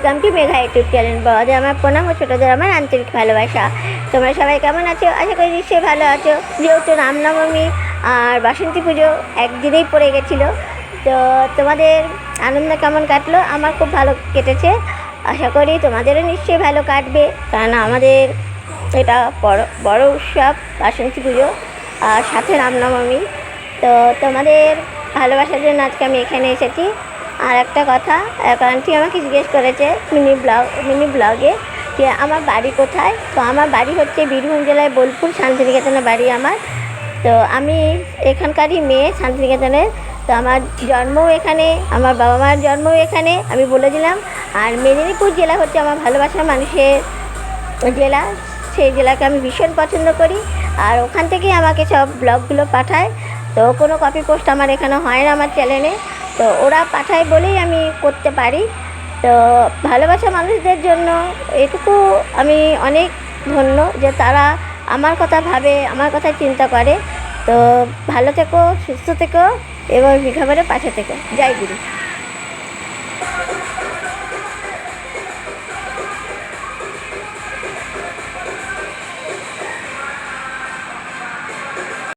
Welcome to Megha YouTube channel. বড়দের আমার প্রণাম ও ছোটোদের আমার আন্তরিক ভালোবাসা। তোমরা সবাই কেমন আছো? আশা করি নিশ্চয়ই ভালো আছো। যেহেতু রামনবমী আর বাসন্তী পুজো একদিনেই পড়ে গেছিলো, তো তোমাদের আনন্দ কেমন কাটলো? আমার খুব ভালো কেটেছে। আশা করি তোমাদেরও নিশ্চয়ই ভালো কাটবে, কারণ আমাদের এটা বড় উৎসব বাসন্তী পুজো আর সাথে রামনবমী। তো তোমাদের ভালোবাসার জন্য আজকে আমি এখানে এসেছি। আর একটা কথা, এক আন্টি আমাকে জিজ্ঞেস করেছে মিনি ব্লগে যে আমার বাড়ি কোথায়। তো আমার বাড়ি হচ্ছে বীরভূম জেলায় বোলপুর, শান্তিনিকেতনে বাড়ি আমার। তো আমি এখানকারই মেয়ে, শান্তিনিকেতনের। তো আমার জন্মও এখানে, আমার বাবা মার জন্মও এখানে, আমি বলে দিলাম। আর মেদিনীপুর জেলা হচ্ছে আমার ভালোবাসার মানুষের জেলা। সেই জেলাকে আমি ভীষণ পছন্দ করি, আর ওখান থেকেই আমাকে সব ব্লগগুলো পাঠায়। তো কোনো কপি পোস্ট আমার এখানে হয় না আমার চ্যানেলে, তো ওরা পাঠায় বলেই আমি করতে পারি। তো ভালোবাসা মানুষদের জন্য এটুকু আমি অনেক ধন্য যে তারা আমার কথা ভাবে, আমার কথা চিন্তা করে। তো ভালো থেকো, সুস্থ থেকো এবং মেঘাবারে পাশে থেকো। জয় গুরু।